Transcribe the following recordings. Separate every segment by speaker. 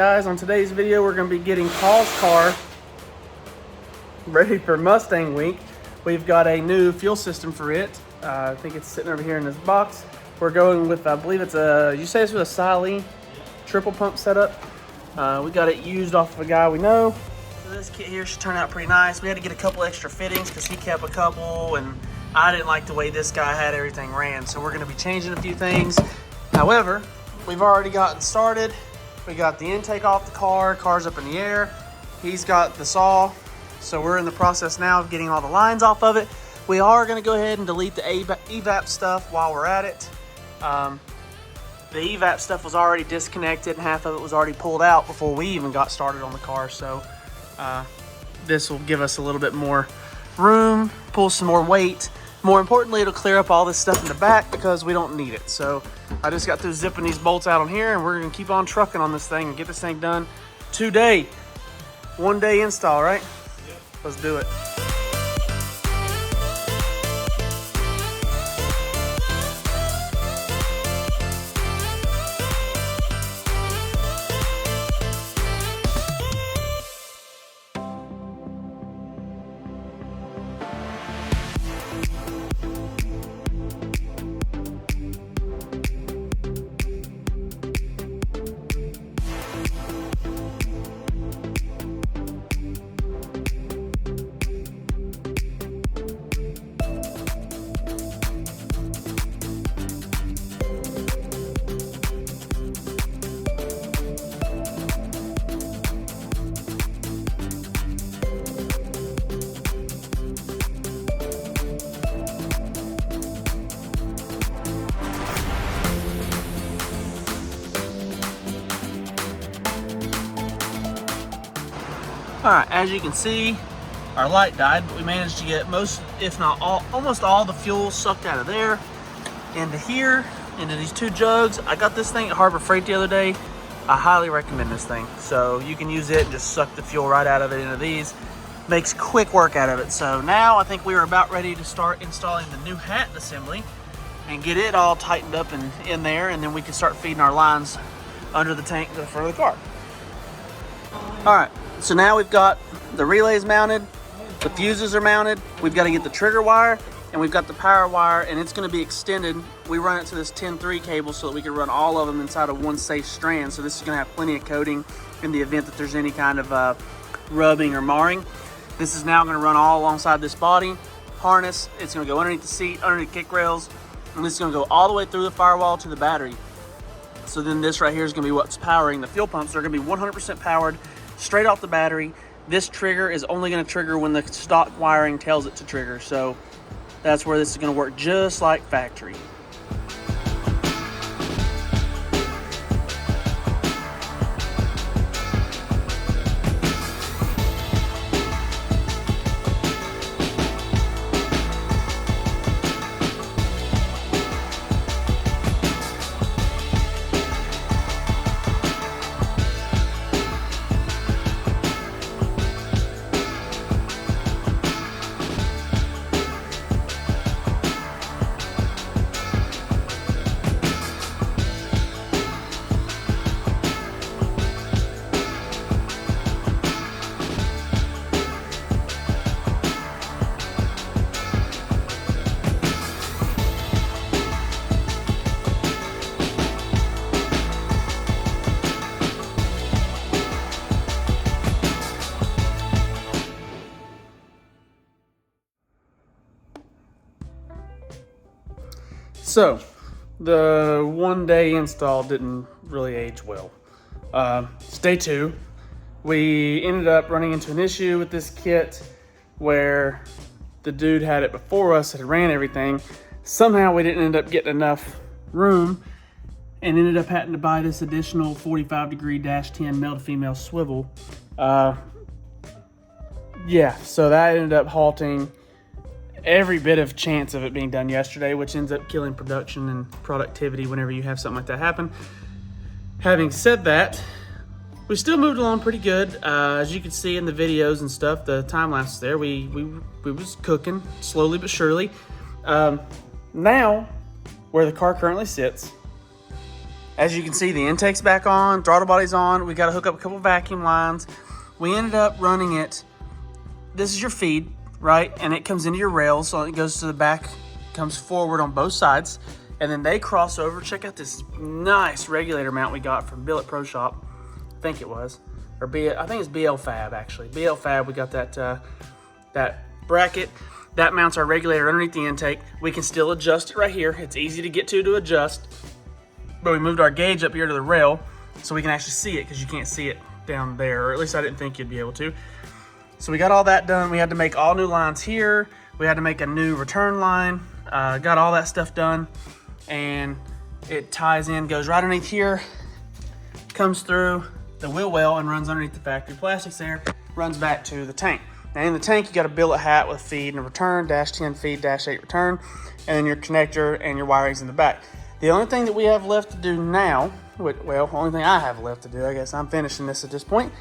Speaker 1: guys? On today's video, we're going to be getting Paul's car ready for Mustang Week. We've got a new fuel system for it. I think it's sitting over here in this box. We're going with, I believe it's a, you say it's with a Sai Li Triple pump setup. We got it used off of a guy we know. So this kit here should turn out pretty nice. We had to get a couple extra fittings because he kept a couple, and I didn't like the way this guy had everything ran. So we're going to be changing a few things. However, we've already gotten started. We got the intake off the car, car's up in the air. He's got the saw. So we're in the process now of getting all the lines off of it. We are gonna go ahead and delete the evap stuff while we're at it. The evap stuff was already disconnected and half of it was already pulled out before we even got started on the car. So this will give us a little bit more room, pull some more weight. More importantly, it'll clear up all this stuff in the back because we don't need it. So I just got through zipping these bolts out on here, and we're gonna keep on trucking on this thing and get this thing done today. 1 day install, right? Yep. Let's do it. All right, as you can see, our light died, but we managed to get most, if not all, almost all the fuel sucked out of there, into here, into these two jugs. I got this thing at Harbor Freight the other day. I highly recommend this thing. So you can use it and just suck the fuel right out of it into these. Makes quick work out of it. So now I think we are about ready to start installing the new hat assembly and get it all tightened up and in there, and then we can start feeding our lines under the tank for the car. All right. So now we've got the relays mounted, the fuses are mounted, we've got to get the trigger wire, and we've got the power wire, and it's going to be extended. We run it to this 10-3 cable so that we can run all of them inside of one safe strand. So this is going to have plenty of coating in the event that there's any kind of rubbing or marring. This is now going to run all alongside this body harness. It's going to go underneath the seat, underneath the kick rails, and this is going to go all the way through the firewall to the battery. So then this right here is going to be what's powering the fuel pumps. They're going to be 100% powered straight off the battery. This trigger is only going to trigger when the stock wiring tells it to trigger. So that's where this is going to work just like factory. So, the 1 day install didn't really age well. It's day 2. We ended up running into an issue with this kit where the dude had it before us, had ran everything. Somehow we didn't end up getting enough room and ended up having to buy this additional 45°-10 male to female swivel. Yeah, so that ended up halting every bit of chance of it being done yesterday, which ends up killing production and productivity whenever you have something like that happen. Having said that, we still moved along pretty good. As you can see in the videos and stuff, the time lapse there, we was cooking slowly but surely. Now, where the car currently sits, As you can see, the intake's back on, throttle body's on. We got to hook up a couple vacuum lines. We ended up running it. This is your feed, right? And it comes into your rails, so it goes to the back, comes forward on both sides, and then they cross over. Check out this nice regulator mount we got from Bill at Pro Shop. I think it was, or I think it's BL Fab actually. BL Fab, we got that that bracket. That mounts our regulator underneath the intake. We can still adjust it right here. It's easy to get to adjust. But we moved our gauge up here to the rail so we can actually see it, because you can't see it down there, or at least I didn't think you'd be able to. So we got all that done. We had to make all new lines here. We had to make a new return line. Got all that stuff done, and it ties in, goes right underneath here, comes through the wheel well and runs underneath the factory plastics there, runs back to the tank. Now in the tank, you got a billet hat with feed and a return, -10 feed, -8 return, and then your connector and your wirings in the back. The only thing that we have left to do now, well, only thing I have left to do, I guess I'm finishing this at this point.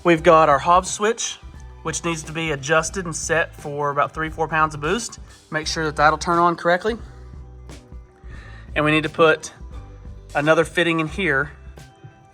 Speaker 1: We've got our Hobbs switch, which needs to be adjusted and set for about 3-4 pounds of boost. Make sure that that'll turn on correctly. And we need to put another fitting in here.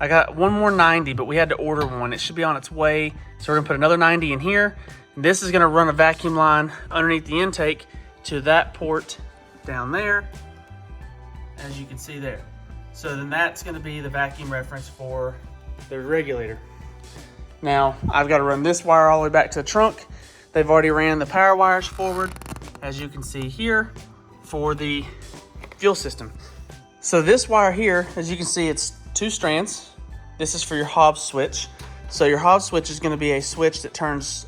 Speaker 1: I got one more 90, but we had to order one. It should be on its way. So we're gonna put another 90 in here. And this is gonna run a vacuum line underneath the intake to that port down there, as you can see there. So then that's gonna be the vacuum reference for the regulator. Now, I've gotta run this wire all the way back to the trunk. They've already ran the power wires forward, as you can see here, for the fuel system. So this wire here, as you can see, it's 2 strands. This is for your Hobbs switch. So your Hobbs switch is gonna be a switch that turns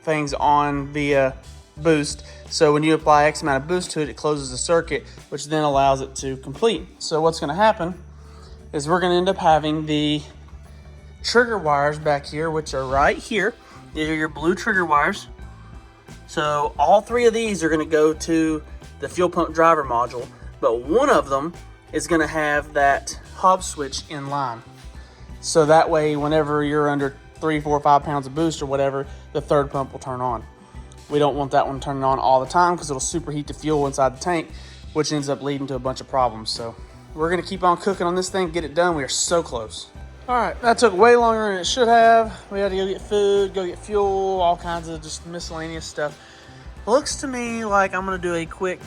Speaker 1: things on via boost. So when you apply X amount of boost to it, it closes the circuit, which then allows it to complete. So what's gonna happen is we're gonna end up having the trigger wires back here, which are right here. These are your blue trigger wires. So all 3 of these are gonna go to the fuel pump driver module, but one of them is gonna have that Hobbs switch in line. So that way, whenever you're under 3, 4, 5 pounds of boost or whatever, the third pump will turn on. We don't want that one turning on all the time, because it'll superheat the fuel inside the tank, which ends up leading to a bunch of problems. So we're gonna keep on cooking on this thing, get it done. We are so close. All right, that took way longer than it should have. We had to go get food, go get fuel, all kinds of just miscellaneous stuff. Looks to me like I'm gonna do a quick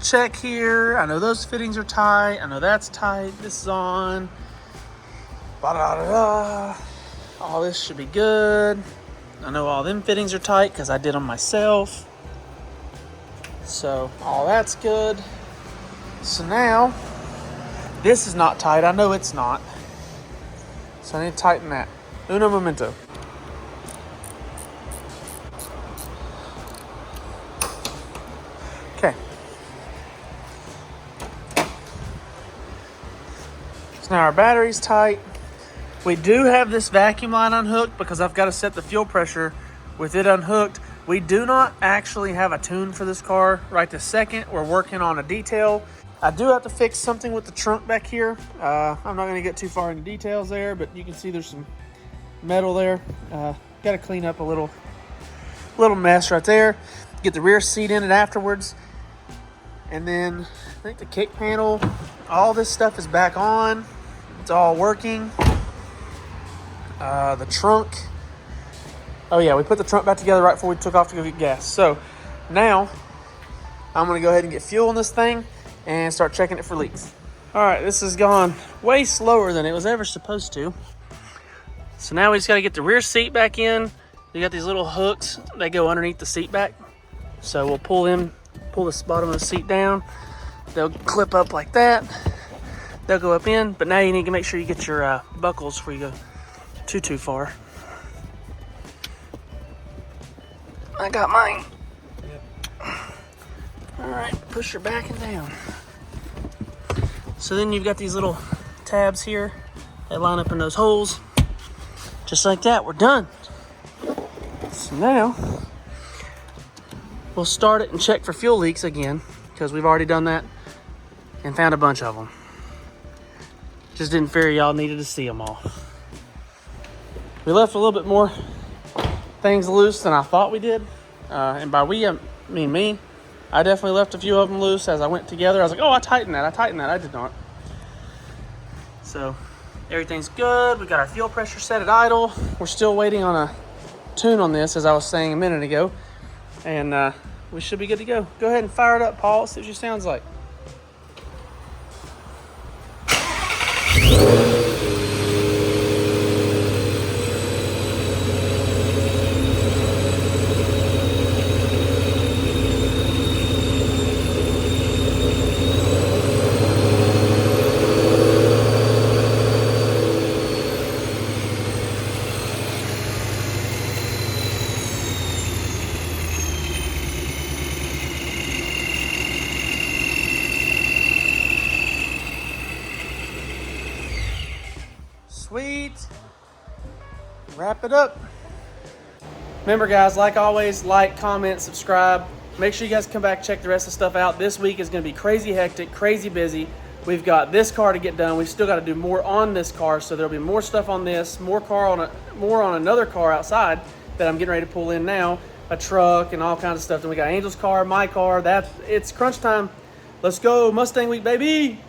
Speaker 1: check here. I know those fittings are tight. I know that's tight. This is on. Ba-da-da-da. All this should be good. I know all them fittings are tight because I did them myself. So all that's good. So now, this is not tight. I know it's not. So I need to tighten that. Uno momento. Okay. So now our battery's tight. We do have this vacuum line unhooked because I've got to set the fuel pressure with it unhooked. We do not actually have a tune for this car right this second. We're working on a detail. I do have to fix something with the trunk back here. I'm not going to get too far into details there, but you can see there's some metal there. Got to clean up a little mess right there. Get the rear seat in it afterwards. And then I think the kick panel, all this stuff is back on. It's all working. The trunk. Oh yeah, we put the trunk back together right before we took off to go get gas. So now I'm going to go ahead and get fuel in this thing and start checking it for leaks. All right, this has gone way slower than it was ever supposed to. So now we just got to get the rear seat back in. You got these little hooks that go underneath the seat back. So we'll pull the bottom of the seat down. They'll clip up like that. They'll go up in, but now you need to make sure you get your buckles before you go too far. I got mine. Yep. All right, push your back and down. So then you've got these little tabs here that line up in those holes. Just like that, we're done. So now we'll start it and check for fuel leaks again, because we've already done that and found a bunch of them. Just didn't figure y'all needed to see them all. We left a little bit more things loose than I thought we did. And by we, I mean me. I definitely left a few of them loose as I went together. I was like, oh, I tightened that. I did not. So everything's good. We got our fuel pressure set at idle. We're still waiting on a tune on this, as I was saying a minute ago, and we should be good to go. Go ahead and fire it up, Paul. See what it sounds like. Sweet. Wrap it up. Remember, guys, like always, like, comment, subscribe. Make sure you guys come back and check the rest of the stuff out. This week is going to be crazy hectic, crazy busy. We've got this car to get done. We've still got to do more on this car, so there'll be more stuff on this, more on another car outside that I'm getting ready to pull in now, a truck and all kinds of stuff. Then we got Angel's car, my car. It's crunch time. Let's go Mustang week, baby.